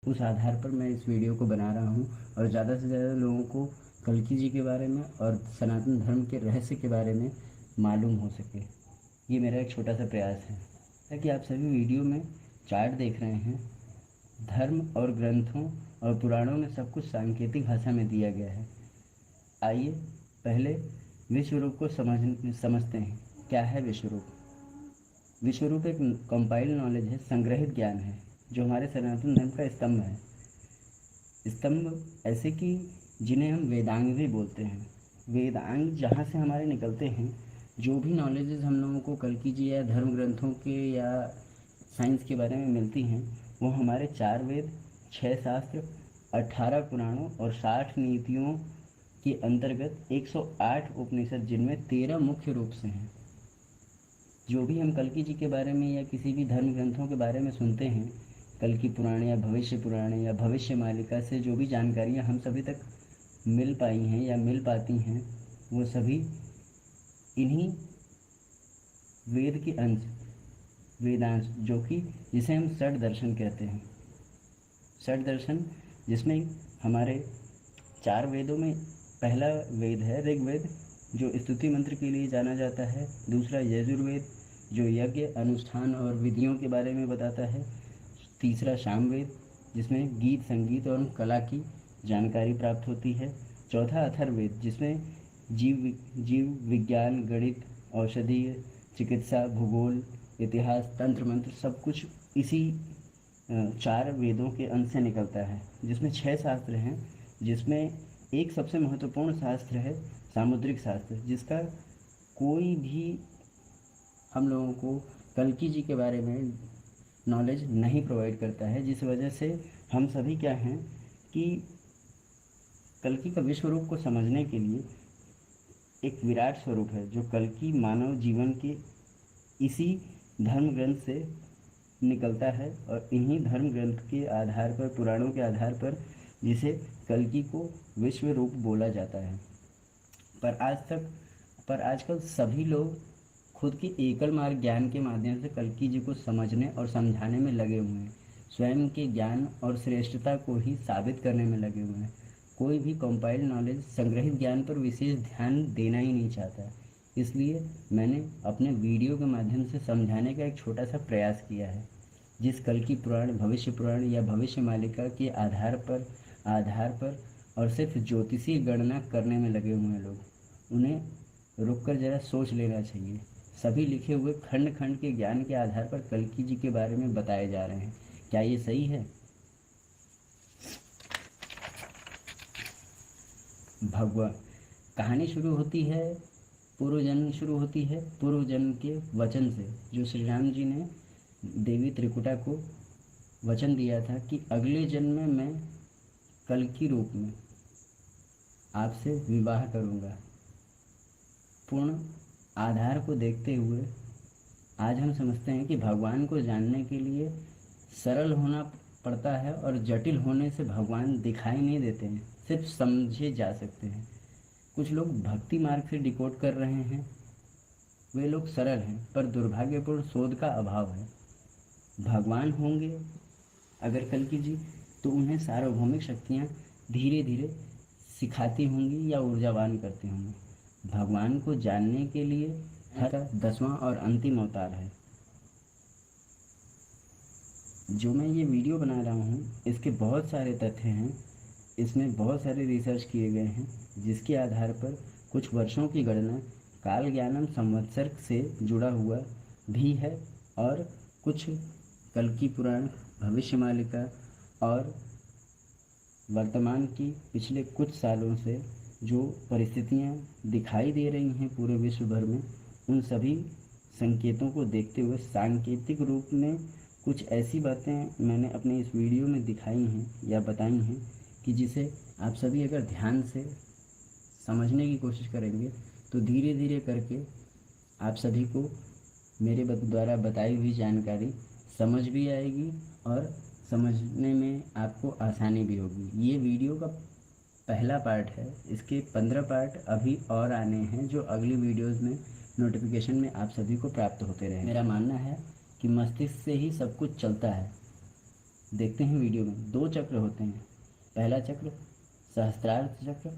उस आधार पर मैं इस वीडियो को बना रहा हूँ और ज़्यादा से ज़्यादा लोगों को कल्कि जी के बारे में और सनातन धर्म के रहस्य के बारे में मालूम हो सके। ये मेरा एक छोटा सा प्रयास है। ताकि आप सभी वीडियो में चार्ट देख रहे हैं, धर्म और ग्रंथों और पुराणों में सब कुछ सांकेतिक भाषा में दिया गया है। आइए पहले विश्वरूप को समझते हैं। क्या है विश्वरूप? विश्वरूप एक कंपाइल्ड नॉलेज है, संग्रहित ज्ञान है, जो हमारे सनातन धर्म का स्तंभ है। स्तंभ ऐसे कि जिन्हें हम वेदांग भी बोलते हैं। वेदांग जहाँ से हमारे निकलते हैं, जो भी नॉलेजेस हम लोगों को कल्कि जी या धर्म ग्रंथों के या साइंस के बारे में मिलती हैं, वो हमारे 4 वेद, 6 शास्त्र, 18 पुराणों और 60 नीतियों के अंतर्गत 108 उपनिषद, जिनमें 13 मुख्य रूप से हैं। जो भी हम कल्कि जी के बारे में या किसी भी धर्म ग्रंथों के बारे में सुनते हैं, कल्कि पुराण या भविष्य पुराण या भविष्य मालिका से जो भी जानकारियाँ हम सभी तक मिल पाई हैं या मिल पाती हैं, वो सभी इन्हीं वेद के अंश, वेदांश, जो कि जिसे हम षड दर्शन कहते हैं। षड दर्शन जिसमें हमारे 4 वेदों में पहला वेद है ऋग्वेद, जो स्तुति मंत्र के लिए जाना जाता है। दूसरा यजुर्वेद, जो यज्ञ, अनुष्ठान और विधियों के बारे में बताता है। तीसरा सामवेद, जिसमें गीत, संगीत और कला की जानकारी प्राप्त होती है। चौथा अथर्ववेद, जिसमें जीव विज्ञान, गणित, औषधीय चिकित्सा, भूगोल, इतिहास, तंत्र मंत्र सब कुछ इसी 4 वेदों के अंश से निकलता है। जिसमें 6 शास्त्र हैं, जिसमें एक सबसे महत्वपूर्ण शास्त्र है सामुद्रिक शास्त्र, जिसका कोई भी हम लोगों को कल्कि जी के बारे में नॉलेज नहीं प्रोवाइड करता है। जिस वजह से हम सभी क्या हैं कि कल्कि का विश्व रूप को समझने के लिए एक विराट स्वरूप है, जो कल्कि मानव जीवन के इसी धर्म ग्रंथ से निकलता है और इन्हीं धर्म ग्रंथ के आधार पर, पुराणों के आधार पर, जिसे कल्कि को विश्व रूप बोला जाता है। पर आजकल सभी लोग खुद की एकल मार्ग ज्ञान के माध्यम से कल्कि जी को समझने और समझाने में लगे हुए हैं। स्वयं के ज्ञान और श्रेष्ठता को ही साबित करने में लगे हुए हैं। कोई भी कंपाइल्ड नॉलेज, संग्रहित ज्ञान पर विशेष ध्यान देना ही नहीं चाहता। इसलिए मैंने अपने वीडियो के माध्यम से समझाने का एक छोटा सा प्रयास किया है। जिस कल्कि पुराण, भविष्य पुराण या भविष्य मालिका के आधार पर और सिर्फ ज्योतिषीय गणना करने में लगे हुए हैं लोग, उन्हें रुककर जरा सोच लेना चाहिए। सभी लिखे हुए खंड खंड के ज्ञान के आधार पर कल्कि जी के बारे में बताए जा रहे हैं। क्या ये सही है? भगवान कहानी शुरू होती है, पूर्व जन्म के वचन से, जो श्री राम जी ने देवी त्रिकुटा को वचन दिया था कि अगले जन्म में मैं कल्कि रूप में आपसे विवाह करूंगा। पूर्ण आधार को देखते हुए आज हम समझते हैं कि भगवान को जानने के लिए सरल होना पड़ता है और जटिल होने से भगवान दिखाई नहीं देते हैं, सिर्फ समझे जा सकते हैं। कुछ लोग भक्ति मार्ग से डिकोड कर रहे हैं, वे लोग सरल हैं, पर दुर्भाग्यपूर्ण शोध का अभाव है। भगवान होंगे अगर कल्कि जी, तो उन्हें सार्वभौमिक शक्तियाँ धीरे धीरे सिखाती होंगी या ऊर्जावान करते होंगे। भगवान को जानने के लिए हर 10वां और अंतिम अवतार है। जो मैं ये वीडियो बना रहा हूँ, इसके बहुत सारे तथ्य हैं, इसमें बहुत सारे रिसर्च किए गए हैं, जिसके आधार पर कुछ वर्षों की गणना काल ज्ञानम संवत्सर से जुड़ा हुआ भी है और कुछ कल्कि पुराण, भविष्य मालिका और वर्तमान की पिछले कुछ सालों से जो परिस्थितियां दिखाई दे रही हैं पूरे विश्व भर में, उन सभी संकेतों को देखते हुए सांकेतिक रूप में कुछ ऐसी बातें मैंने अपने इस वीडियो में दिखाई हैं या बताई हैं कि जिसे आप सभी अगर ध्यान से समझने की कोशिश करेंगे तो धीरे धीरे करके आप सभी को मेरे द्वारा बताई हुई जानकारी समझ भी आएगी और समझने में आपको आसानी भी होगी। ये वीडियो का पहला पार्ट है, इसके 15 पार्ट अभी और आने हैं, जो अगली वीडियोस में नोटिफिकेशन में आप सभी को प्राप्त होते रहे। मेरा मानना है कि मस्तिष्क से ही सब कुछ चलता है। देखते हैं वीडियो में, 2 चक्र होते हैं। पहला चक्र सहस्त्रार्थ चक्र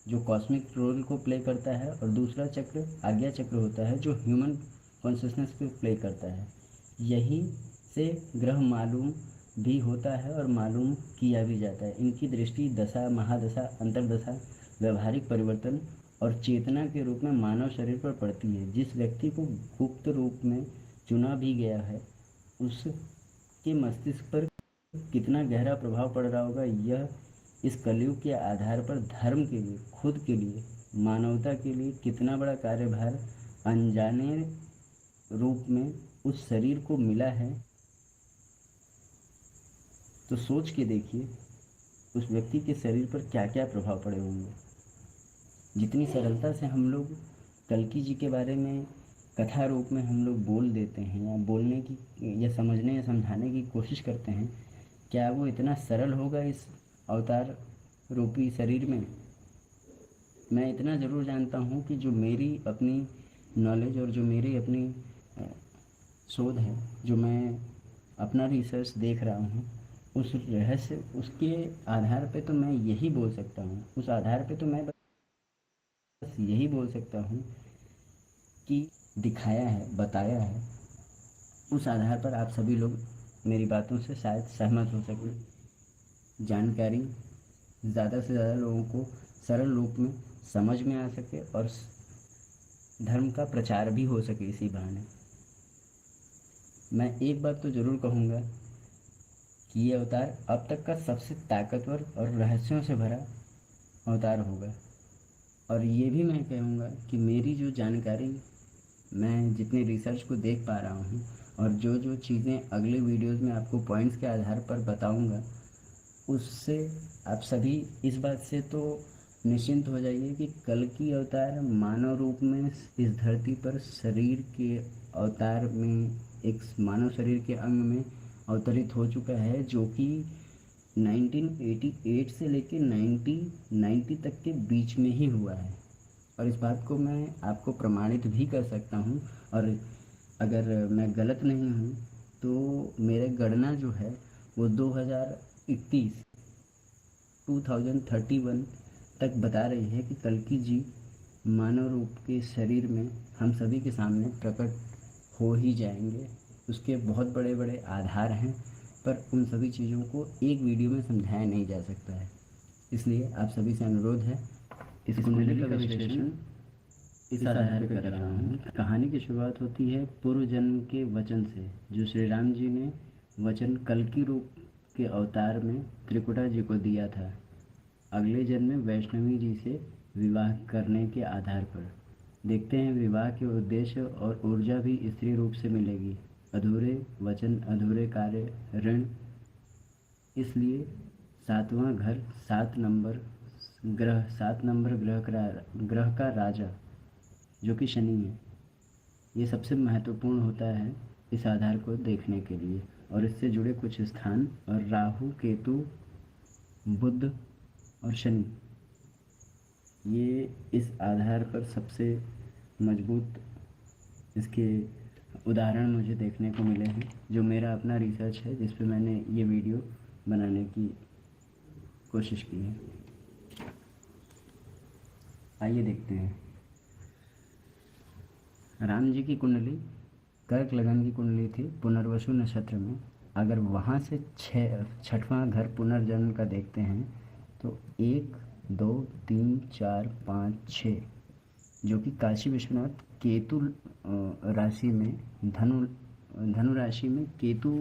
जो कॉस्मिक रोल को प्ले करता है, और दूसरा चक्र आज्ञा चक्र होता है जो ह्यूमन कॉन्शियसनेस को प्ले करता है। यही से ग्रह मालूम भी होता है और मालूम किया भी जाता है। इनकी दृष्टि दशा, महादशा, अंतरदशा, व्यवहारिक परिवर्तन और चेतना के रूप में मानव शरीर पर पड़ती है। जिस व्यक्ति को गुप्त रूप में चुना भी गया है, उसके मस्तिष्क पर कितना गहरा प्रभाव पड़ रहा होगा, यह इस कलयुग के आधार पर धर्म के लिए, खुद के लिए, मानवता के लिए कितना बड़ा कार्यभार अनजाने रूप में उस शरीर को मिला है। तो सोच के देखिए उस व्यक्ति के शरीर पर क्या क्या प्रभाव पड़े होंगे। जितनी सरलता से हम लोग कल्कि जी के बारे में कथा रूप में हम लोग बोल देते हैं, या बोलने की या समझने या समझाने की कोशिश करते हैं, क्या वो इतना सरल होगा इस अवतार रूपी शरीर में? मैं इतना ज़रूर जानता हूँ कि जो मेरी अपनी नॉलेज और जो मेरी अपनी शोध है, जो मैं अपना रिसर्च देख रहा हूँ, उस रहस्य, उसके आधार पे तो मैं यही बोल सकता हूँ, उस आधार पे तो मैं बस यही बोल सकता हूँ कि दिखाया है, बताया है। उस आधार पर आप सभी लोग मेरी बातों से शायद सहमत हो सकें, जानकारी ज़्यादा से ज़्यादा लोगों को सरल रूप में समझ में आ सके और धर्म का प्रचार भी हो सके इसी बहाने। मैं एक बात तो ज़रूर कहूँगा कि ये अवतार अब तक का सबसे ताकतवर और रहस्यों से भरा अवतार होगा। और ये भी मैं कहूँगा कि मेरी जो जानकारी, मैं जितने रिसर्च को देख पा रहा हूँ और जो जो चीज़ें अगले वीडियोज़ में आपको पॉइंट्स के आधार पर बताऊँगा, उससे आप सभी इस बात से तो निश्चिंत हो जाइए कि कल्कि अवतार मानव रूप में इस धरती पर शरीर के अवतार में, एक मानव शरीर के अंग में अवतरित हो चुका है, जो कि 1988 से लेकर 1990 तक के बीच में ही हुआ है। और इस बात को मैं आपको प्रमाणित भी कर सकता हूँ। और अगर मैं गलत नहीं हूँ तो मेरे गणना जो है वो 2031 तक बता रही है कि कल्कि जी मानव रूप के शरीर में हम सभी के सामने प्रकट हो ही जाएंगे। उसके बहुत बड़े बड़े आधार हैं, पर उन सभी चीज़ों को एक वीडियो में समझाया नहीं जा सकता है। इसलिए आप सभी से अनुरोध है, इस कुंडली का विश्लेषण इस आधार पर कर रहा हूँ। कहानी की शुरुआत होती है पूर्व जन्म के वचन से, जो श्री राम जी ने वचन कल्कि रूप के अवतार में त्रिकुटा जी को दिया था, अगले जन्म में वैष्णवी जी से विवाह करने के आधार पर। देखते हैं विवाह के उद्देश्य और ऊर्जा भी स्त्री रूप से मिलेगी। अधूरे वचन, अधूरे कार्य, ऋण। इसलिए 7वां घर 7 नंबर ग्रह का राजा जो कि शनि है, ये सबसे महत्वपूर्ण होता है इस आधार को देखने के लिए। और इससे जुड़े कुछ स्थान, और राहु, केतु, बुध और शनि, ये इस आधार पर सबसे मजबूत इसके उदाहरण मुझे देखने को मिले हैं, जो मेरा अपना रिसर्च है, जिस पे मैंने ये वीडियो बनाने की कोशिश की है। आइए देखते हैं। राम जी की कुंडली कर्क लगन की कुंडली थी, पुनर्वसु नक्षत्र में। अगर वहाँ से 6वां घर पुनर्जन्म का देखते हैं तो 1 2 3 4 5 6, जो कि काशी विश्वनाथ केतु राशि में, धनु राशि में केतु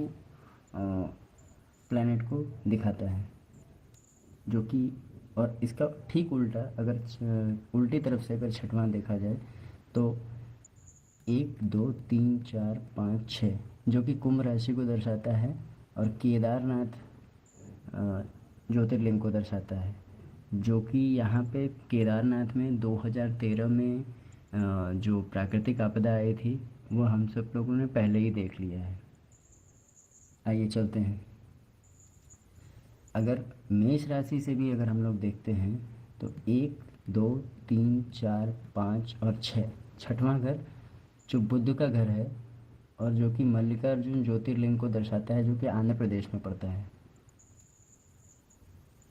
प्लैनेट को दिखाता है, जो कि, और इसका ठीक उल्टा, अगर उल्टी तरफ से अगर 6वां देखा जाए तो 1 2 3 4 5 6, जो कि कुंभ राशि को दर्शाता है और केदारनाथ ज्योतिर्लिंग को दर्शाता है, जो कि यहाँ पे केदारनाथ में 2013 में जो प्राकृतिक आपदा आई थी वो हम सब लोगों ने पहले ही देख लिया है। आइए चलते हैं। अगर मेष राशि से भी अगर हम लोग देखते हैं तो 1 2 3 4 5 और 6, 6वां घर जो बुध का घर है और जो कि मल्लिकार्जुन ज्योतिर्लिंग को दर्शाता है, जो कि आंध्र प्रदेश में पड़ता है।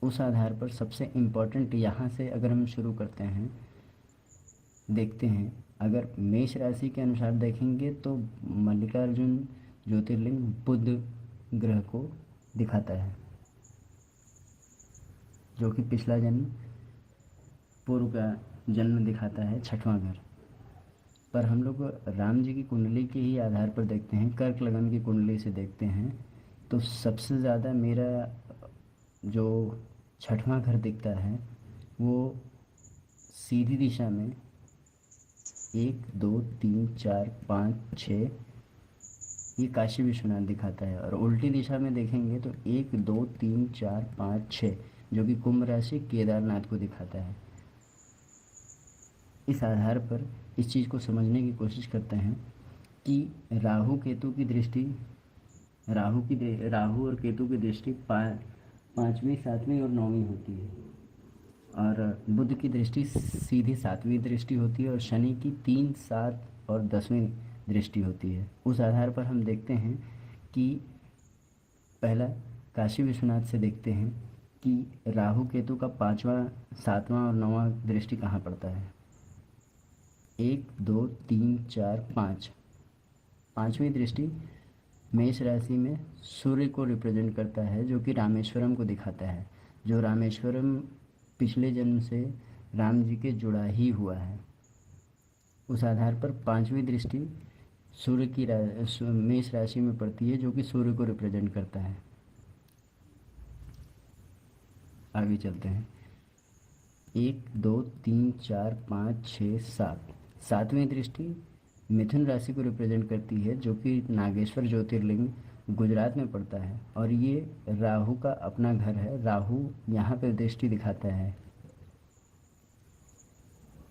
उस आधार पर सबसे इम्पोर्टेंट यहाँ से अगर हम शुरू करते हैं, देखते हैं, अगर मेष राशि के अनुसार देखेंगे तो मल्लिकार्जुन ज्योतिर्लिंग बुध ग्रह को दिखाता है, जो कि पिछला जन्म पूर्व का जन्म दिखाता है, छठवां घर। पर हम लोग राम जी की कुंडली के ही आधार पर देखते हैं, कर्क लगन की कुंडली से देखते हैं, तो सबसे ज़्यादा मेरा जो छठवां घर दिखता है वो सीधी दिशा में 1 2 3 4 5 6 ये काशी विश्वनाथ दिखाता है। और उल्टी दिशा में देखेंगे तो 1 2 3 4 5 6 जो कि कुंभ राशि केदारनाथ को दिखाता है। इस आधार पर इस चीज़ को समझने की कोशिश करते हैं कि राहु केतु की दृष्टि, राहु और केतु की दृष्टि 5वीं 7वीं और 9वीं होती है, और बुध की दृष्टि सीधी 7वीं दृष्टि होती है, और शनि की 3 7 और 10वीं दृष्टि होती है। उस आधार पर हम देखते हैं कि पहला काशी विश्वनाथ से देखते हैं कि राहु केतु का 5वां 7वां और 9वां दृष्टि कहाँ पड़ता है। 1 2 3 4 5 5वीं दृष्टि मेष राशि में सूर्य को रिप्रेजेंट करता है, जो कि रामेश्वरम को दिखाता है, जो रामेश्वरम पिछले जन्म से राम जी के जुड़ा ही हुआ है। उस आधार पर 5वीं दृष्टि सूर्य की मेष राशि में पड़ती है, जो कि सूर्य को रिप्रेजेंट करता है। आगे चलते हैं। 1 2 3 4 5 6 7 7वीं दृष्टि मिथुन राशि को रिप्रेजेंट करती है, जो कि नागेश्वर ज्योतिर्लिंग गुजरात में पड़ता है, और ये राहु का अपना घर है। राहु यहाँ पर दृष्टि दिखाता है।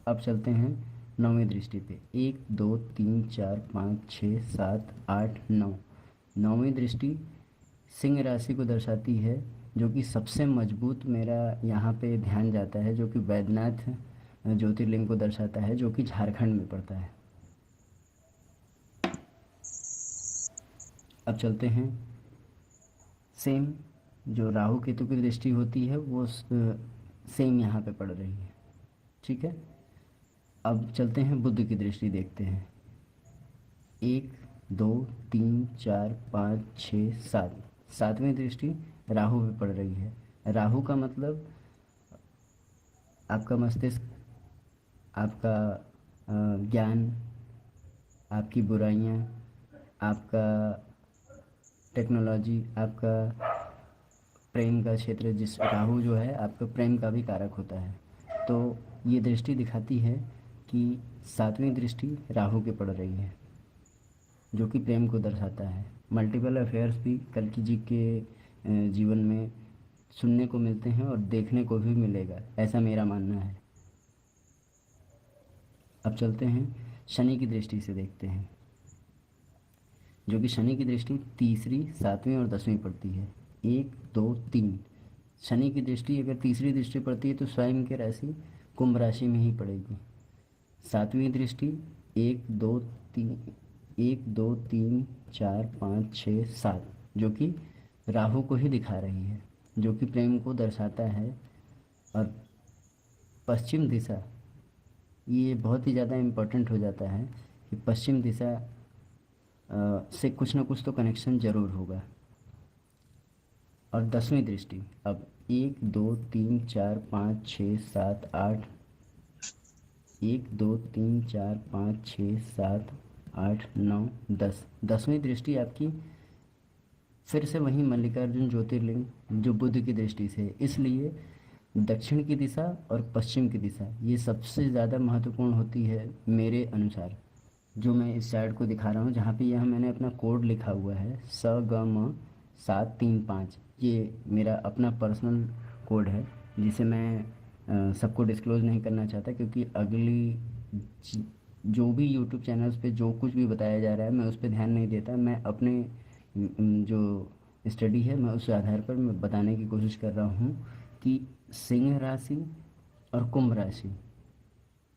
अब चलते हैं 9वीं दृष्टि पे। 1 2 3 4 5 6 7 8 9 9वीं दृष्टि सिंह राशि को दर्शाती है, जो कि सबसे मजबूत मेरा यहाँ पे ध्यान जाता है, जो कि वैद्यनाथ ज्योतिर्लिंग को दर्शाता है, जो कि झारखंड में पड़ता है। अब चलते हैं, सेम जो राहु केतु की दृष्टि होती है वो सेम यहाँ पे पड़ रही है, ठीक है। अब चलते हैं बुध की दृष्टि देखते हैं। 1 2 3 4 5 6 7 7वीं दृष्टि राहु पे पड़ रही है। राहु का मतलब आपका मस्तिष्क, आपका ज्ञान, आपकी बुराइयाँ, आपका टेक्नोलॉजी, आपका प्रेम का क्षेत्र, जिस राहु जो है आपका प्रेम का भी कारक होता है। तो ये दृष्टि दिखाती है कि 7वीं दृष्टि राहु के पड़ रही है, जो कि प्रेम को दर्शाता है। मल्टीपल अफेयर्स भी कल्कि जी के जीवन में सुनने को मिलते हैं और देखने को भी मिलेगा, ऐसा मेरा मानना है। अब चलते हैं शनि की दृष्टि से देखते हैं, जो कि शनि की दृष्टि 3री 7वीं और 10वीं पड़ती है। 1 2 3 शनि की दृष्टि अगर 3री दृष्टि पड़ती है तो स्वयं की राशि कुंभ राशि में ही पड़ेगी। 7वीं दृष्टि 1 2 3 4 5 6 7 जो कि राहु को ही दिखा रही है, जो कि प्रेम को दर्शाता है। और पश्चिम दिशा, ये बहुत ही ज़्यादा इम्पोर्टेंट हो जाता है कि पश्चिम दिशा से कुछ ना कुछ तो कनेक्शन ज़रूर होगा। और 10वीं दृष्टि, अब 1 2 3 4 5 6 7 8 1 2 3 4 5 6 7 8 9 10 10वीं दृष्टि आपकी फिर से वहीं मल्लिकार्जुन ज्योतिर्लिंग जो बुध की दृष्टि से, इसलिए दक्षिण की दिशा और पश्चिम की दिशा ये सबसे ज़्यादा महत्वपूर्ण होती है मेरे अनुसार। जो मैं इस चार्ट को दिखा रहा हूँ, जहाँ पे यह मैंने अपना कोड लिखा हुआ है SGM735, ये मेरा अपना पर्सनल कोड है, जिसे मैं सबको डिस्क्लोज़ नहीं करना चाहता, क्योंकि अगली जो भी यूट्यूब चैनल्स पे जो कुछ भी बताया जा रहा है मैं उस पर ध्यान नहीं देता। मैं अपने जो स्टडी है मैं उस आधार पर मैं बताने की कोशिश कर रहा हूँ कि सिंह राशि और कुंभ राशि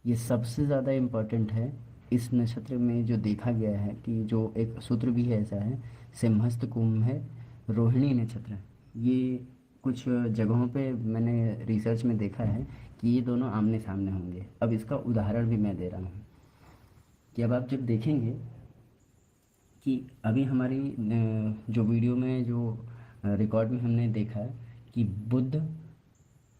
ये सबसे ज़्यादा इम्पोर्टेंट है। इस नक्षत्र में जो देखा गया है कि जो एक सूत्र भी है ऐसा है, सिंहस्थ कुंभ है रोहिणी नक्षत्र, ये कुछ जगहों पे मैंने रिसर्च में देखा है कि ये दोनों आमने सामने होंगे। अब इसका उदाहरण भी मैं दे रहा हूँ कि अब आप जब देखेंगे कि अभी हमारी जो वीडियो में जो रिकॉर्ड में हमने देखा कि बुध,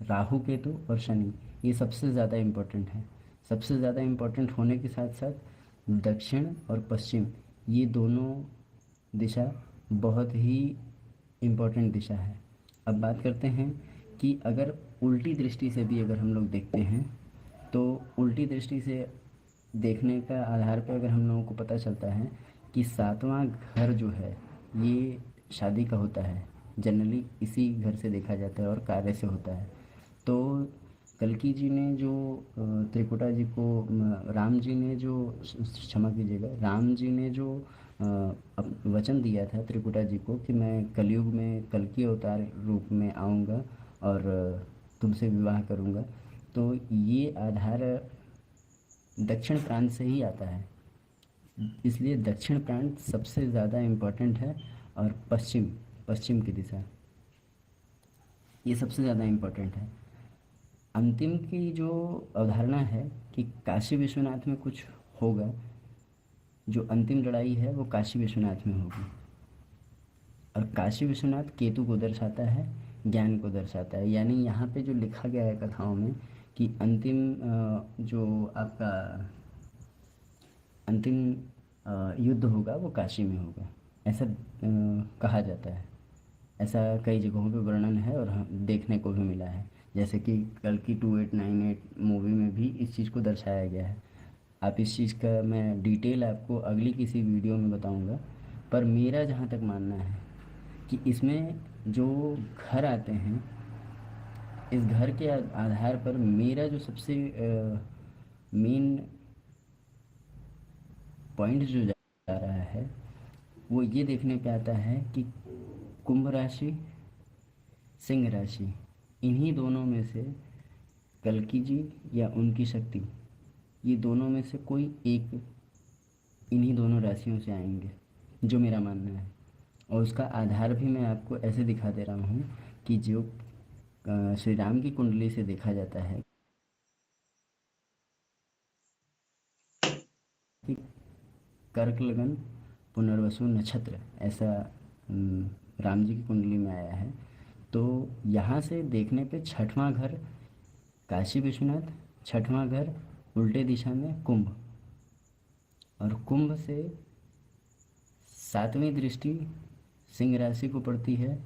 राहु केतु और शनि ये सबसे ज़्यादा इम्पोर्टेंट है। सबसे ज़्यादा इम्पोर्टेंट होने के साथ साथ दक्षिण और पश्चिम ये दोनों दिशा बहुत ही इम्पोर्टेंट दिशा है। अब बात करते हैं कि अगर उल्टी दृष्टि से भी अगर हम लोग देखते हैं तो उल्टी दृष्टि से देखने का आधार पर अगर हम लोगों को पता चलता है कि सातवां घर जो है ये शादी का होता है। जनरली इसी घर से देखा जाता है और कार्य से होता है। तो कल्कि जी ने जो त्रिकुटा जी को राम जी ने जो क्षमा कीजिएगा, राम जी ने जो वचन दिया था त्रिकुटा जी को कि मैं कलयुग में कल्कि अवतार रूप में आऊँगा और तुमसे विवाह करूँगा, तो ये आधार दक्षिण प्रांत से ही आता है। इसलिए दक्षिण प्रांत सबसे ज़्यादा इम्पोर्टेंट है और पश्चिम, पश्चिम की दिशा ये सबसे ज़्यादा इम्पोर्टेंट है। अंतिम की जो अवधारणा है कि काशी विश्वनाथ में कुछ होगा, जो अंतिम लड़ाई है वो काशी विश्वनाथ में होगी। और काशी विश्वनाथ केतु को दर्शाता है, ज्ञान को दर्शाता है। यानी यहाँ पे जो लिखा गया है कथाओं में कि अंतिम जो आपका अंतिम युद्ध होगा वो काशी में होगा, ऐसा कहा जाता है। ऐसा कई जगहों पे वर्णन है और हम देखने को भी मिला है। जैसे कि कल्कि 2898 मूवी में भी इस चीज़ को दर्शाया गया है। आप इस चीज़ का मैं डिटेल आपको अगली किसी वीडियो में बताऊंगा। पर मेरा जहाँ तक मानना है कि इसमें जो घर आते हैं, इस घर के आधार पर मेरा जो सबसे मेन पॉइंट जो जा रहा है वो ये देखने पे आता है कि कुंभ राशि, सिंह राशि, इन्हीं दोनों में से कल्कि जी या उनकी शक्ति, ये दोनों में से कोई एक इन्हीं दोनों राशियों से आएंगे, जो मेरा मानना है। और उसका आधार भी मैं आपको ऐसे दिखा दे रहा हूँ कि जो श्री राम की कुंडली से देखा जाता है कि कर्क लगन पुनर्वसु नक्षत्र, ऐसा राम जी की कुंडली में आया है। तो यहाँ से देखने पे छठवां घर काशी विश्वनाथ, छठवां घर उल्टे दिशा में कुंभ, और कुंभ से सातवीं दृष्टि सिंह राशि को पड़ती है।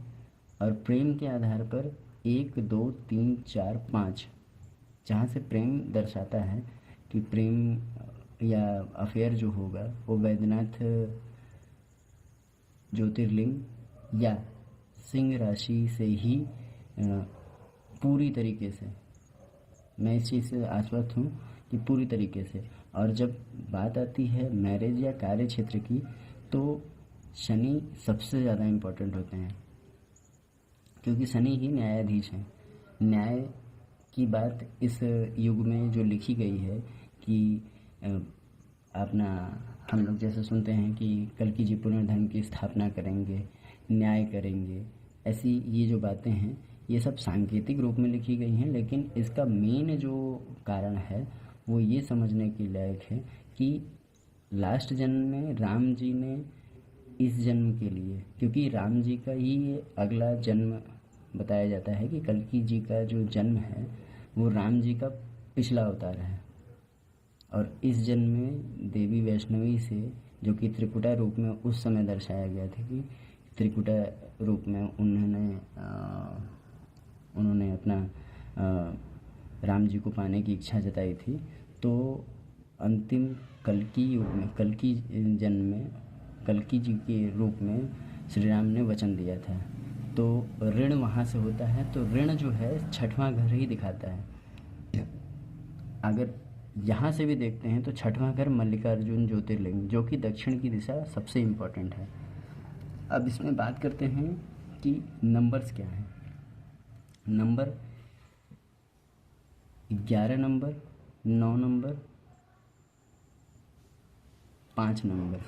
और प्रेम के आधार पर 1 2 3 4 5, जहाँ से प्रेम दर्शाता है कि प्रेम या अफेयर जो होगा वो वैद्यनाथ ज्योतिर्लिंग या सिंह राशि से ही पूरी तरीके से, मैं इस चीज़ से आश्वस्त हूँ कि पूरी तरीके से। और जब बात आती है मैरिज या कार्य क्षेत्र की तो शनि सबसे ज़्यादा इम्पोर्टेंट होते हैं, क्योंकि शनि ही न्यायाधीश हैं। न्याय की बात इस युग में जो लिखी गई है कि अपना हम लोग जैसे सुनते हैं कि कल्कि जी पुनर्धर्म की स्थापना करेंगे, न्याय करेंगे, ऐसी ये जो बातें हैं ये सब सांकेतिक रूप में लिखी गई हैं। लेकिन इसका मेन जो कारण है वो ये समझने की लायक है कि लास्ट जन्म में राम जी ने इस जन्म के लिए, क्योंकि राम जी का ही ये अगला जन्म बताया जाता है कि कल्कि जी का जो जन्म है वो राम जी का पिछला अवतार है। और इस जन्म में देवी वैष्णवी से, जो कि त्रिकुटा रूप में उस समय दर्शाया गया था कि त्रिकुटा रूप में उन्होंने अपना राम जी को पाने की इच्छा जताई थी। तो अंतिम कल्कि युग में, कल्कि जन्म में कल्कि जी के रूप में श्री राम ने वचन दिया था। तो ऋण वहाँ से होता है, तो ऋण जो है छठवां घर ही दिखाता है। अगर यहाँ से भी देखते हैं तो छठवां घर मल्लिकार्जुन ज्योतिर्लिंग, जो कि दक्षिण की दिशा सबसे इम्पोर्टेंट है। अब इसमें बात करते हैं कि नंबर्स क्या हैं। नंबर 11 नंबर, 9 नंबर, 5 नंबर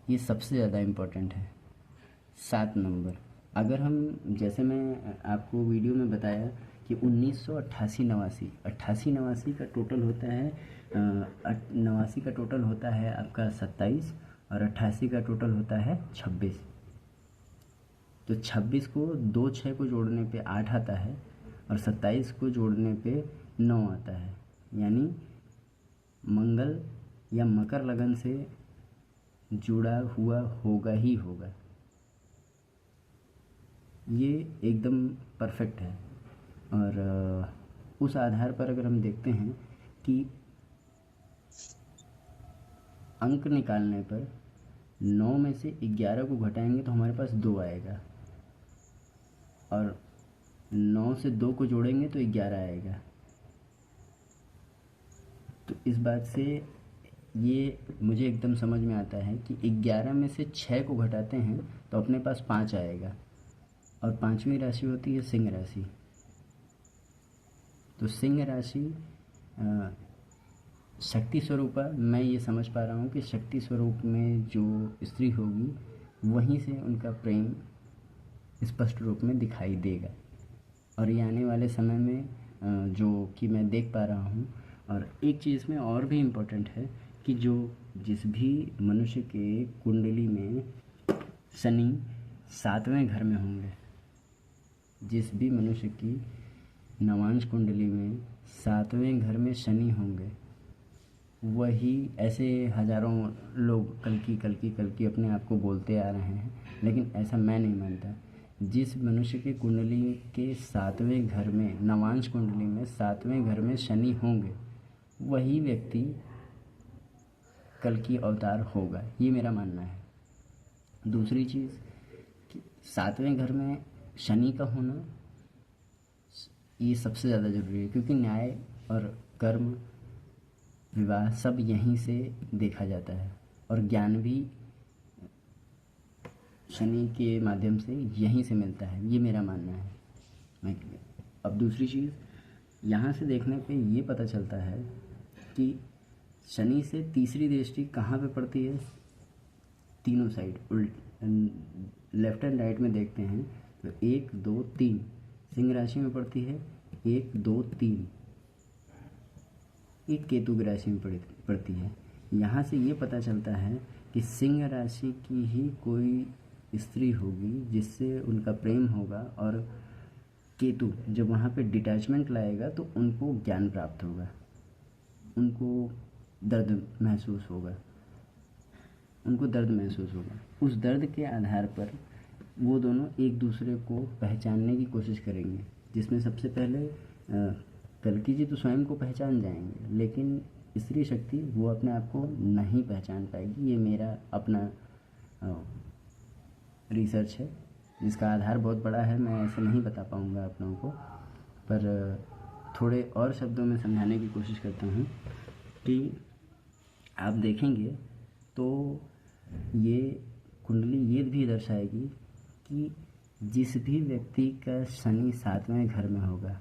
ये सबसे ज़्यादा इम्पोर्टेंट है। 7 नंबर, अगर हम, जैसे मैं आपको वीडियो में बताया कि 1988 88 का टोटल होता है, 89 का टोटल होता है आपका 27, और 88 का टोटल होता है 26। तो 26 को 2 6 को जोड़ने पे 8 आता है, और 27 को जोड़ने पे 9 आता है। यानी मंगल या मकर लगन से जुड़ा हुआ होगा ही होगा। ये एकदम परफेक्ट है। और उस आधार पर अगर हम देखते हैं कि अंक निकालने पर 9 में से 11 को घटाएंगे तो हमारे पास 2 आएगा, और 9 से 2 को जोड़ेंगे तो 11 आएगा। तो इस बात से ये मुझे एकदम समझ में आता है कि 11 में से 6 को घटाते हैं तो अपने पास 5 आएगा, और 5वीं राशि होती है सिंह राशि। तो सिंह राशि शक्ति स्वरूप, मैं ये समझ पा रहा हूँ कि शक्ति स्वरूप में जो स्त्री होगी वहीं से उनका प्रेम स्पष्ट रूप में दिखाई देगा। और ये आने वाले समय में जो कि मैं देख पा रहा हूँ। और एक चीज़ में और भी इम्पोर्टेंट है कि जिस भी मनुष्य के कुंडली में शनि 7वें घर में होंगे, जिस भी मनुष्य की नवांश कुंडली में 7वें घर में शनि होंगे, वही ऐसे हज़ारों लोग कल की अपने आप को बोलते आ रहे हैं, लेकिन ऐसा मैं नहीं मानता। जिस मनुष्य के कुंडली के 7वें घर में, नवांश कुंडली में 7वें घर में शनि होंगे, वही व्यक्ति कल की अवतार होगा, ये मेरा मानना है। दूसरी चीज़ कि 7वें घर में शनि का होना ये सबसे ज़्यादा ज़रूरी है, क्योंकि न्याय और कर्म, विवाह सब यहीं से देखा जाता है, और ज्ञान भी शनि के माध्यम से यहीं से मिलता है, ये मेरा मानना है। अब दूसरी चीज़, यहाँ से देखने पे ये पता चलता है कि शनि से तीसरी दृष्टि कहाँ पे पड़ती है। तीनों साइड लेफ्ट एंड राइट में देखते हैं तो 1 2 3 सिंह राशि में पड़ती है, 1 2 3 एक केतु की राशि में पड़ती है। यहाँ से ये पता चलता है कि सिंह राशि की ही कोई स्त्री होगी जिससे उनका प्रेम होगा, और केतु जब वहाँ पे डिटैचमेंट लाएगा तो उनको ज्ञान प्राप्त होगा, उनको दर्द महसूस होगा, उस दर्द के आधार पर वो दोनों एक दूसरे को पहचानने की कोशिश करेंगे, जिसमें सबसे पहले कल्कि जी तो स्वयं को पहचान जाएंगे, लेकिन स्त्री शक्ति वो अपने आप को नहीं पहचान पाएगी। ये मेरा अपना रिसर्च है, जिसका आधार बहुत बड़ा है, मैं ऐसे नहीं बता पाऊँगा आप लोगों को, पर थोड़े और शब्दों में समझाने की कोशिश करता हूँ कि आप देखेंगे तो ये कुंडली ये भी दर्शाएगी कि जिस भी व्यक्ति का शनि 7वें घर में होगा,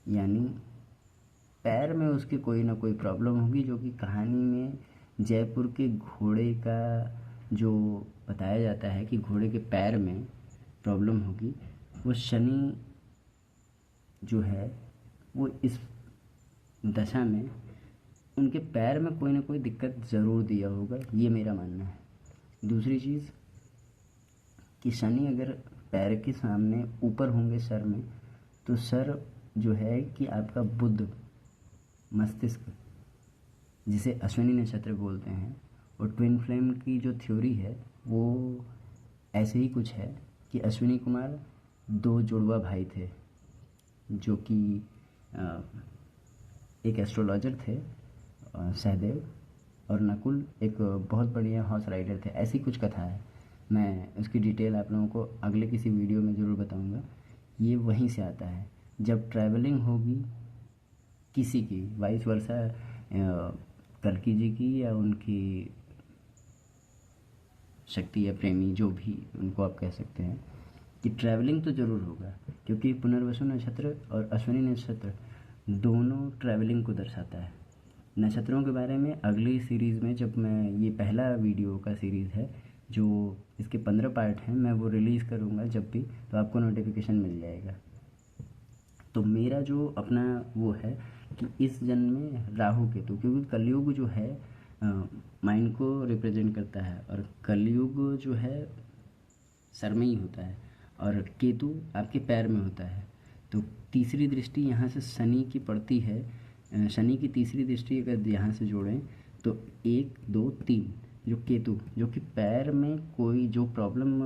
यानी पैर में उसके कोई ना कोई प्रॉब्लम होगी, जो कि कहानी में जयपुर के घोड़े का जो बताया जाता है कि घोड़े के पैर में प्रॉब्लम होगी, वो शनि जो है वो इस दशा में उनके पैर में कोई ना कोई दिक्कत ज़रूर दिया होगा, ये मेरा मानना है। दूसरी चीज़ कि शनि अगर पैर के सामने ऊपर होंगे सर में, तो सर जो है कि आपका बुद्ध मस्तिष्क, जिसे अश्विनी नक्षत्र बोलते हैं, और ट्विन फ्लेम की जो थ्योरी है वो ऐसे ही कुछ है कि अश्विनी कुमार 2 जुड़वा भाई थे, जो कि एक एस्ट्रोलॉजर थे, सहदेव, और नकुल एक बहुत बढ़िया हॉर्स राइडर थे, ऐसी कुछ कथा है। मैं उसकी डिटेल आप लोगों को अगले किसी वीडियो में ज़रूर बताऊंगा। ये वहीं से आता है। जब ट्रैवलिंग होगी किसी की, वाइस वर्सा कल्कि जी की या उनकी शक्ति या प्रेमी, जो भी उनको आप कह सकते हैं, कि ट्रैवलिंग तो ज़रूर होगा, क्योंकि पुनर्वसु नक्षत्र और अश्विनी नक्षत्र दोनों ट्रैवलिंग को दर्शाता है। नक्षत्रों के बारे में अगली सीरीज़ में, जब मैं, ये पहला वीडियो का सीरीज़ है, जो इसके 15 पार्ट हैं मैं वो रिलीज़ करूँगा जब भी, तो आपको नोटिफिकेशन मिल जाएगा। तो मेरा जो अपना वो है कि इस जन्म में राहु केतु, क्योंकि कलयुग जो है माइंड को रिप्रेजेंट करता है, और कलयुग जो है सर में ही होता है और केतु आपके पैर में होता है। तो तीसरी दृष्टि यहाँ से शनि की पड़ती है। शनि की तीसरी दृष्टि अगर यहाँ से जोड़ें तो 1 2 3 जो केतु, जो कि पैर में कोई जो प्रॉब्लम,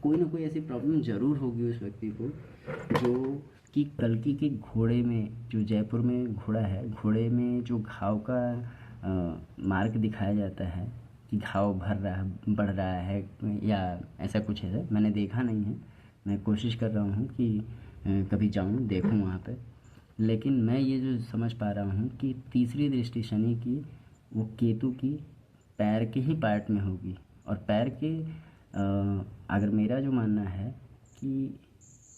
कोई ना कोई ऐसी प्रॉब्लम ज़रूर होगी उस व्यक्ति को, जो कि कल्कि के घोड़े में, जो जयपुर में घोड़ा है, घोड़े में जो घाव का मार्क दिखाया जाता है कि घाव भर रहा है, बढ़ रहा है, या ऐसा कुछ है। मैंने देखा नहीं है, मैं कोशिश कर रहा हूँ कि कभी जाऊँ देखूँ वहाँ पे। लेकिन मैं ये जो समझ पा रहा हूँ कि तीसरी दृष्टि शनि की वो केतु की पैर के ही पार्ट में होगी। और पैर के अगर मेरा जो मानना है कि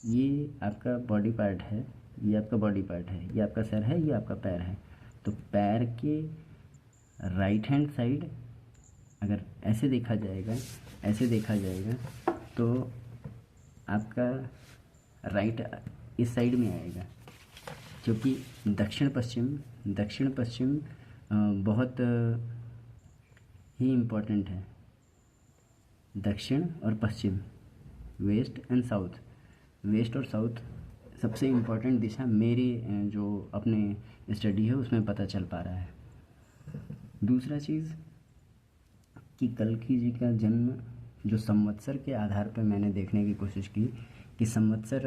ये आपका बॉडी पार्ट है, ये आपका बॉडी पार्ट है, ये आपका सर है, ये आपका पैर है। तो पैर के राइट हैंड साइड अगर ऐसे देखा जाएगा, ऐसे देखा जाएगा, तो आपका राइट इस साइड में आएगा, क्योंकि दक्षिण पश्चिम बहुत ही इम्पोर्टेंट है। दक्षिण और पश्चिम, वेस्ट एंड साउथ, वेस्ट और साउथ सबसे इम्पोर्टेंट दिशा मेरी जो अपने स्टडी है उसमें पता चल पा रहा है। दूसरा चीज़ कि कल्कि जी का जन्म जो संवत्सर के आधार पर मैंने देखने की कोशिश की कि संवत्सर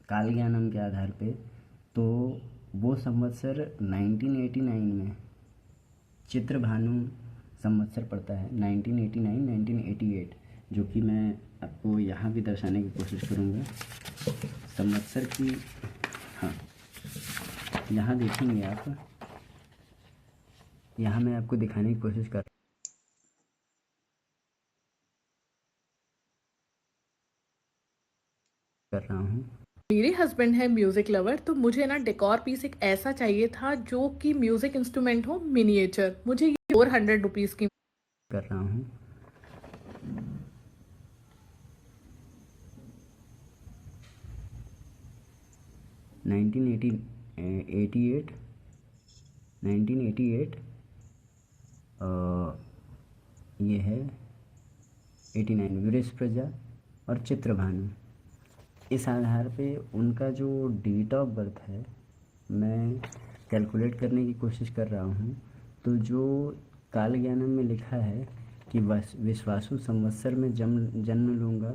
काल ज्ञानम के आधार पे, तो वो संवत्सर 1989 में चित्र भानु संवत्सर पड़ता है, 1989-1988, जो कि मैं आपको यहाँ भी दर्शाने की कोशिश करूँगा संवत्सर की। हाँ, यहाँ देखेंगे आप, यहाँ मैं आपको दिखाने की कोशिश कर रहा हूँ। मेरे हस्बैंड है म्यूजिक लवर, तो मुझे ना डेकोर पीस एक ऐसा चाहिए था जो कि म्यूजिक इंस्ट्रूमेंट हो, मिनिएचर। मुझे ये 400 रुपीज़ की कर रहा हूँ। नाइनटीन एटी एट ये है 89 वीरेश प्रजा और चित्रभानु। इस आधार पे उनका जो डेट ऑफ बर्थ है मैं कैलकुलेट करने की कोशिश कर रहा हूँ। तो जो काल ज्ञानम में लिखा है कि विश्वासु संवत्सर में जन्म लूँगा,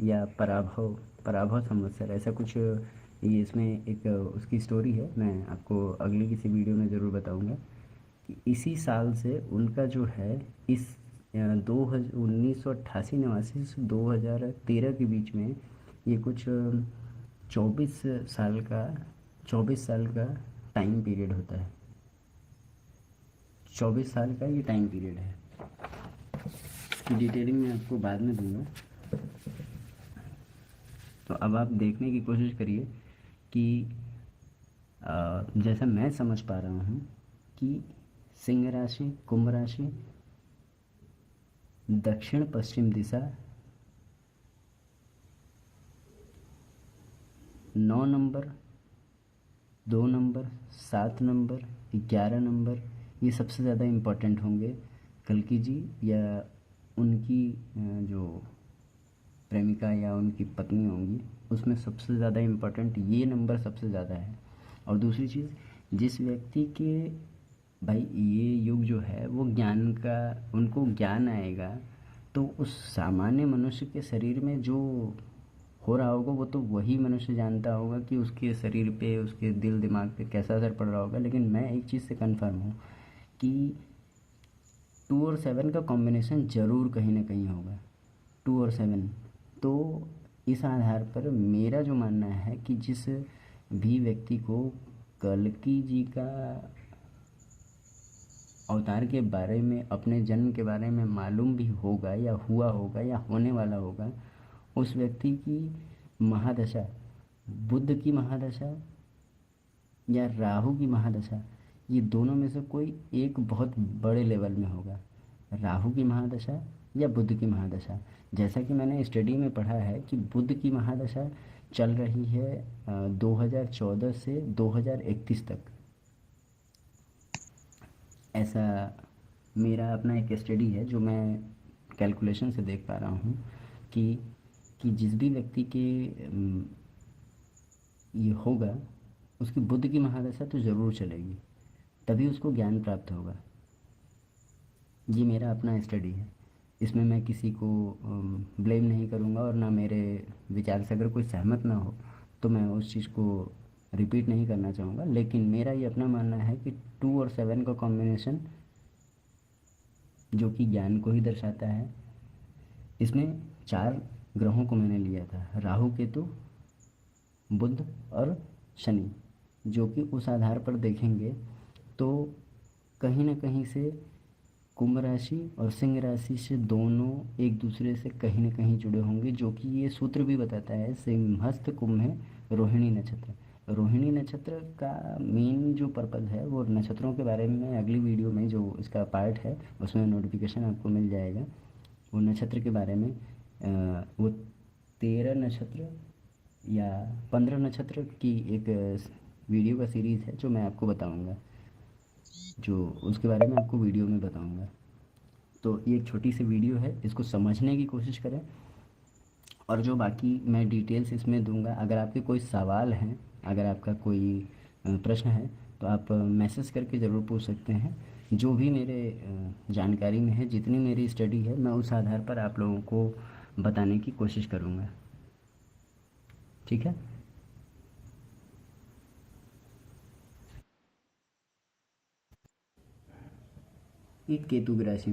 या पराभव संवत्सर, ऐसा कुछ ये इसमें एक उसकी स्टोरी है। मैं आपको अगली किसी वीडियो में ज़रूर बताऊँगा कि इसी साल से उनका जो है इस 1988-89 से 2013 के बीच में ये कुछ 24 साल का टाइम पीरियड होता है। 24 साल का ये टाइम पीरियड है। इसकी डिटेलिंग मैं आपको बाद में दूंगा। तो अब आप देखने की कोशिश करिए कि जैसा मैं समझ पा रहा हूँ कि सिंह राशि, कुंभ राशि, दक्षिण पश्चिम दिशा, 9 नंबर, 2 नंबर, 7 नंबर, 11 नंबर, ये सबसे ज़्यादा इम्पोर्टेंट होंगे कल्कि जी या उनकी जो प्रेमिका या उनकी पत्नी होंगी, उसमें सबसे ज़्यादा इम्पोर्टेंट ये नंबर सबसे ज़्यादा है। और दूसरी चीज़, जिस व्यक्ति के भाई ये युग जो है वो ज्ञान का, उनको ज्ञान आएगा, तो उस सामान्य मनुष्य के शरीर में जो हो रहा होगा वो तो वही मनुष्य जानता होगा कि उसके शरीर पे, उसके दिल दिमाग पे कैसा असर पड़ रहा होगा। लेकिन मैं एक चीज़ से कंफर्म हूँ कि 2 और 7 का कॉम्बिनेशन ज़रूर कहीं ना कहीं होगा, 2 और 7। तो इस आधार पर मेरा जो मानना है कि जिस भी व्यक्ति को कल्कि जी का अवतार के बारे में, अपने जन्म के बारे में मालूम भी होगा या हुआ होगा या होने वाला होगा, उस व्यक्ति की महादशा, बुध की महादशा या राहु की महादशा, ये दोनों में से कोई एक बहुत बड़े लेवल में होगा। राहु की महादशा या बुध की महादशा। जैसा कि मैंने स्टडी में पढ़ा है कि बुध की महादशा चल रही है 2014 से 2031 तक। ऐसा मेरा अपना एक स्टडी है जो मैं कैलकुलेशन से देख पा रहा हूँ कि जिस भी व्यक्ति के ये होगा उसकी बुध की महादशा तो ज़रूर चलेगी, तभी उसको ज्ञान प्राप्त होगा। ये मेरा अपना स्टडी है, इसमें मैं किसी को ब्लेम नहीं करूँगा, और ना मेरे विचार से अगर कोई सहमत ना हो तो मैं उस चीज़ को रिपीट नहीं करना चाहूँगा। लेकिन मेरा ये अपना मानना है कि 2 और 7 का कॉम्बिनेशन जो कि ज्ञान को ही दर्शाता है। इसमें 4 ग्रहों को मैंने लिया था, राहु केतु बुध और शनि, जो कि उस आधार पर देखेंगे तो कहीं ना कहीं से कुंभ राशि और सिंह राशि से दोनों एक दूसरे से कहीं ना कहीं जुड़े होंगे, जो कि ये सूत्र भी बताता है। सिंहस्थ कुंभ है रोहिणी नक्षत्र। रोहिणी नक्षत्र का मेन जो पर्पज़ है वो नक्षत्रों के बारे में मैं अगली वीडियो में जो इसका पार्ट है उसमें नोटिफिकेशन आपको मिल जाएगा। वो नक्षत्र के बारे में वो 13 नक्षत्र या 15 नक्षत्र की एक वीडियो का सीरीज़ है जो मैं आपको बताऊंगा, जो उसके बारे में आपको वीडियो में बताऊंगा। तो ये एक छोटी सी वीडियो है, इसको समझने की कोशिश करें, और जो बाकी मैं डिटेल्स इसमें दूंगा। अगर आपके कोई सवाल हैं, अगर आपका कोई प्रश्न है तो आप मैसेज करके ज़रूर पूछ सकते हैं। जो भी मेरे जानकारी में है, जितनी मेरी स्टडी है, मैं उस आधार पर आप लोगों को बताने की कोशिश करूँगा। ठीक है। एक केतु की राशि